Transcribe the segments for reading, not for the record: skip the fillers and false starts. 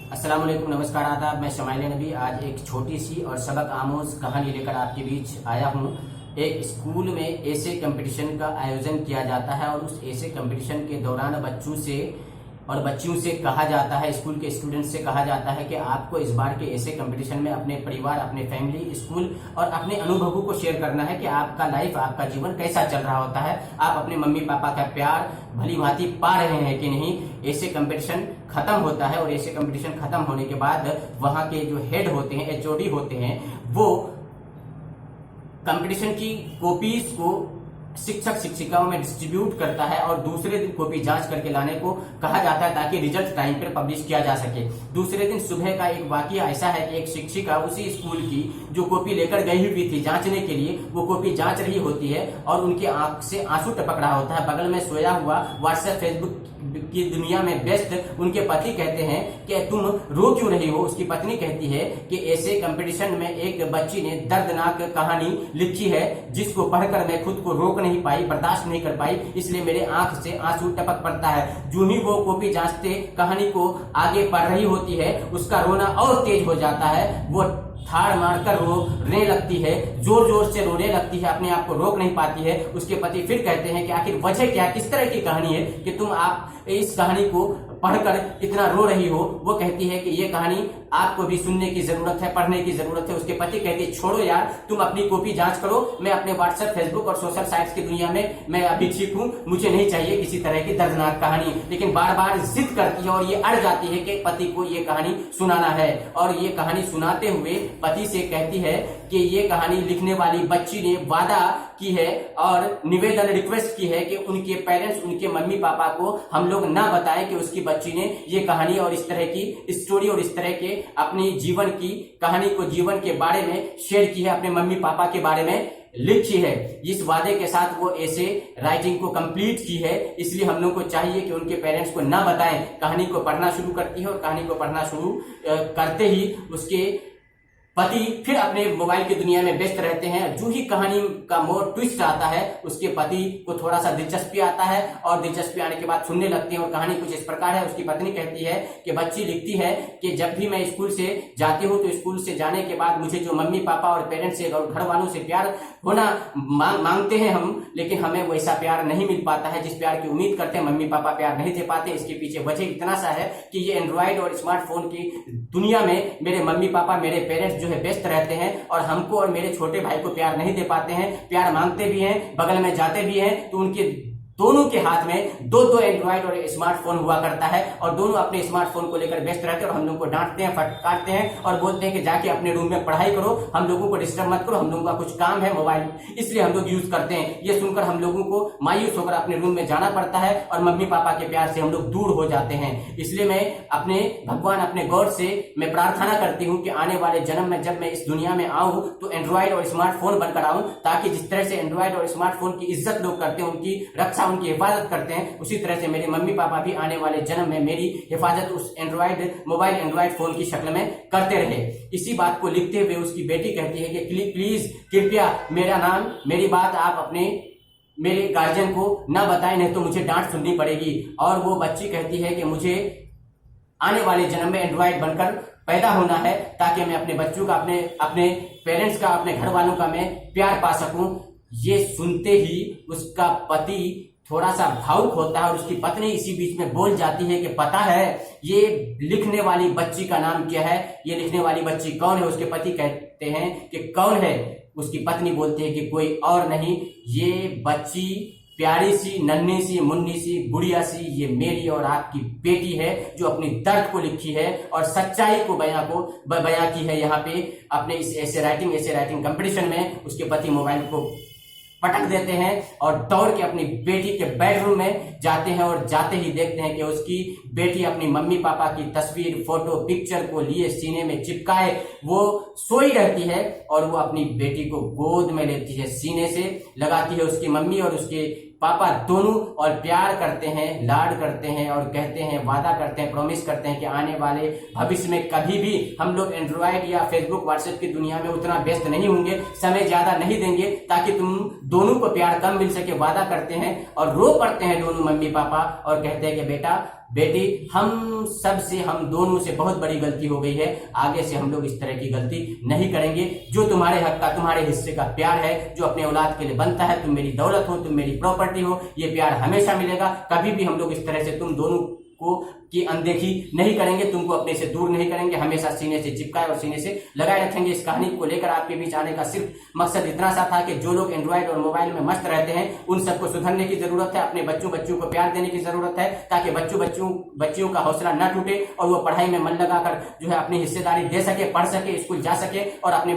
अस्सलाम वालेकुम, नमस्कार, आदाब। मैं शमाइल नबी आज एक छोटी सी और सबक आमोज कहानी लेकर आपके बीच आया हूँ। एक स्कूल में ऐसे कंपटीशन का आयोजन किया जाता है और उस ऐसे कंपटीशन के दौरान बच्चों से और बच्चियों से कहा जाता है, स्कूल के स्टूडेंट्स से कहा जाता है कि आपको इस बार के ऐसे कंपटीशन में अपने परिवार, अपने फैमिली, स्कूल और अपने अनुभवों को शेयर करना है कि आपका लाइफ, आपका जीवन कैसा चल रहा होता है, आप अपने मम्मी पापा का प्यार भली भांति पा रहे हैं कि नहीं। ऐसे कंपटीशन खत्म होता है और ऐसे कंपटीशन खत्म होने के बाद वहां के जो हेड होते हैं, एचओडी होते हैं, वो कंपटीशन की कॉपीज को शिक्षक शिक्षिकाओं में डिस्ट्रीब्यूट करता है और दूसरे दिन कॉपी जांच करके लाने को कहा जाता है ताकि रिजल्ट टाइम पर पब्लिश किया जा सके। दूसरे दिन सुबह का एक वाकया ऐसा है कि एक शिक्षिका उसी स्कूल की जो कॉपी लेकर गई हुई थी जांचने के लिए, वो कॉपी जांच रही होती है और उनकी आंख से आंसू टपक रहा होता है। बगल में सोया हुआ व्हाट्सएप फेसबुक की दुनिया में व्यस्त उनके पति कहते हैं कि तुम रो क्यों रही हो। उसकी पत्नी कहती है कि ऐसे कंपटीशन में एक बच्ची ने दर्दनाक कहानी लिखी है जिसको पढ़कर मैं खुद को रोक नहीं पाई, बर्दाश्त नहीं कर पाई, इसलिए मेरे आंख से आंसू टपक पड़ता है। जो ही वो कॉपी जांचते कहानी को आगे पढ़ रही होती है, उसका रोना और तेज हो जाता है। वो ठाड़ मारकर रोने लगती है, जोर जोर से रोने लगती है, अपने आप को रोक नहीं पाती है। उसके पति फिर कहते हैं कि आखिर वजह क्या, किस तरह की कहानी है कि तुम आप इस कहानी को पढ़कर इतना रो रही हो। वो कहती है कि ये कहानी आपको भी सुनने की जरूरत है, पढ़ने की जरूरत है। उसके पति कहते हैं छोड़ो यार, तुम अपनी कॉपी जांच करो, मैं अपने व्हाट्सएप, फेसबुक और सोशल साइट्स की दुनिया में मैं अभी ठीक हूँ, मुझे नहीं चाहिए किसी तरह की दर्दनाक कहानी। लेकिन बार बार जिद करती है और ये अड़ जाती है कि पति को ये कहानी सुनाना है। और ये कहानी सुनाते हुए पति से कहती है कि ये कहानी लिखने वाली बच्ची ने वादा की है और निवेदन, रिक्वेस्ट की है कि उनके पेरेंट्स, उनके मम्मी पापा को हम लोग ना बताए कि उसकी बच्ची ने ये कहानी और इस तरह की स्टोरी और इस तरह के अपनी जीवन की कहानी को, जीवन के बारे में शेयर की है, अपने मम्मी पापा के बारे में लिखी है। इस वादे के साथ वो ऐसे राइटिंग को कंप्लीट की है, इसलिए हम लोग को चाहिए कि उनके पेरेंट्स को ना बताएं। कहानी को पढ़ना शुरू करती है और कहानी को पढ़ना शुरू करते ही उसके पति फिर अपने मोबाइल की दुनिया में व्यस्त रहते हैं। जो ही कहानी का मोड़ ट्विस्ट आता है, उसके पति को थोड़ा सा दिलचस्पी आता है और दिलचस्पी आने के बाद सुनने लगते हैं। और कहानी कुछ इस प्रकार है। उसकी पत्नी कहती है कि बच्ची लिखती है कि जब भी मैं स्कूल से जाती हूँ तो स्कूल से जाने के बाद मुझे जो मम्मी पापा और पेरेंट्स से और घर वालों से प्यार होना मांगते हैं हम, लेकिन हमें वैसा प्यार नहीं मिल पाता है जिस प्यार की उम्मीद करते हैं। मम्मी पापा प्यार नहीं दे पाते। इसके पीछे वजह इतना सा है कि ये एंड्रॉइड और स्मार्टफोन की दुनिया में मेरे मम्मी पापा, मेरे पेरेंट्स जो है व्यस्त रहते हैं और हमको और मेरे छोटे भाई को प्यार नहीं दे पाते हैं। प्यार मांगते भी हैं, बगल में जाते भी हैं, तो उनके दोनों के हाथ में दो दो एंड्रॉइड और स्मार्टफोन हुआ करता है और दोनों अपने स्मार्टफोन को लेकर व्यस्त रहते हैं और हम लोग को डांटते हैं, फटकारते हैं और बोलते हैं कि जाके अपने रूम में पढ़ाई करो, हम लोगों को डिस्टर्ब मत करो, हम लोगों का कुछ काम है मोबाइल, इसलिए हम लोग यूज करते हैं। ये सुनकर हम लोगों को मायूस होकर अपने रूम में जाना पड़ता है और मम्मी पापा के प्यार से हम लोग दूर हो जाते हैं। इसलिए मैं अपने भगवान, अपने गॉड से मैं प्रार्थना करती हूँ कि आने वाले जन्म में जब मैं इस दुनिया में आऊं तो एंड्रॉइड और स्मार्टफोन बनकर आऊं, ताकि जिस तरह से एंड्रॉइड और स्मार्टफोन की इज्जत लोग करते हैं, उनकी रक्षा, उनकी हिफाजत करते हैं, उसी तरह से मेरे मम्मी पापा भी आने वाले जन्म में मेरी हिफाजत उस एंड्रॉइड मोबाइल, एंड्रॉइड फोन की शक्ल में करते रहे। इसी बात को लिखते हुए उसकी बेटी कहती है कि प्लीज, कृपया मेरा नाम, मेरी बात आप अपने मेरे गार्जियन को ना बताएं, नहीं तो मुझे डांट सुननी पड़ेगी। और वो बच्ची कहती है कि मुझे आने वाले जन्म में एंड्रॉइड बनकर पैदा होना है ताकि मैं अपने बच्चों का, अपने पेरेंट्स का, अपने घर वालों का मैं प्यार पा सकूं। ये सुनते ही उसका पति थोड़ा सा भावुक होता है और उसकी पत्नी इसी बीच में बोल जाती है कि पता है ये लिखने वाली बच्ची का नाम क्या है, ये लिखने वाली बच्ची कौन है। उसके पति कहते हैं कि कौन है। उसकी पत्नी बोलती है कि कोई और नहीं, ये बच्ची प्यारी सी, नन्ही सी, मुन्नी सी, गुड़िया सी, ये मेरी और आपकी बेटी है जो अपनी दर्द को लिखी है और सच्चाई को बयां की है यहाँ पे अपने इस ऐसे राइटिंग कंपटीशन में। उसके पति मोबाइल को पटक देते हैं और दौड़ के अपनी बेटी के बेडरूम में जाते हैं और जाते ही देखते हैं कि उसकी बेटी अपनी मम्मी पापा की तस्वीर, फोटो, पिक्चर को लिए सीने में चिपकाए वो सोई रहती है और वो अपनी बेटी को गोद में लेती है, सीने से लगाती है। उसकी मम्मी और उसके पापा दोनों और प्यार करते हैं, लाड करते हैं और कहते हैं, वादा करते हैं, प्रॉमिस करते हैं कि आने वाले भविष्य में कभी भी हम लोग एंड्रॉइड या फेसबुक, व्हाट्सएप की दुनिया में उतना व्यस्त नहीं होंगे, समय ज्यादा नहीं देंगे ताकि तुम दोनों को प्यार कम मिल सके। वादा करते हैं और रो पड़ते हैं दोनों मम्मी पापा और कहते हैं कि बेटा बेटी, हम सब से, हम दोनों से बहुत बड़ी गलती हो गई है। आगे से हम लोग इस तरह की गलती नहीं करेंगे। जो तुम्हारे हक का, तुम्हारे हिस्से का प्यार है, जो अपने औलाद के लिए बनता है, तुम मेरी दौलत हो, तुम मेरी प्रॉपर्टी हो, ये प्यार हमेशा मिलेगा। कभी भी हम लोग इस तरह से तुम दोनों को की अनदेखी नहीं करेंगे, तुमको अपने से दूर नहीं करेंगे, हमेशा सीने से चिपकाए और सीने से लगाए रखेंगे। इस कहानी को लेकर आपके बीच आने का सिर्फ मकसद इतना सा था कि जो लोग एंड्रॉइड और मोबाइल में मस्त रहते हैं, उन सबको सुधरने की जरूरत है। अपने बच्चों को प्यार देने की जरूरत है, ताकि बच्चियों का हौसला न टूटे और वो पढ़ाई में मन लगाकर जो है अपनी हिस्सेदारी दे सके, पढ़ सके, स्कूल जा सके और अपने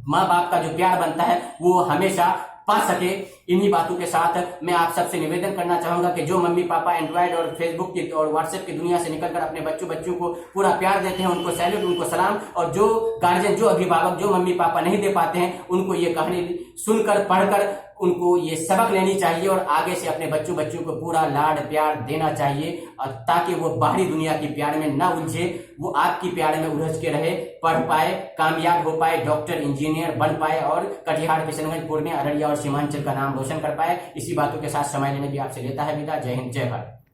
माँ बाप का जो प्यार बनता है वो हमेशा पा सके। इन्हीं बातों के साथ मैं आप सबसे निवेदन करना चाहूंगा कि जो मम्मी पापा एंड्रॉइड और फेसबुक की और व्हाट्सएप की दुनिया से निकलकर अपने बच्चों को पूरा प्यार देते हैं, उनको सैल्यूट, उनको सलाम। और जो गार्जियन, जो अभिभावक, जो मम्मी पापा नहीं दे पाते हैं, उनको ये कहानी सुनकर, पढ़कर उनको ये सबक लेनी चाहिए और आगे से अपने बच्चों को पूरा लाड प्यार देना चाहिए, और ताकि वो बाहरी दुनिया की प्यार में ना उलझे, वो आपकी प्यार में उलझ के रहे, पढ़ पाए, कामयाब हो पाए, डॉक्टर, इंजीनियर बन पाए और कटिहार, किशनगंज, पूर्णिया, अररिया और सीमांचल का नाम रोशन कर पाए। इसी बातों के साथ समय लेने भी आपसे लेता है विदा। जय हिंद, जय भारत।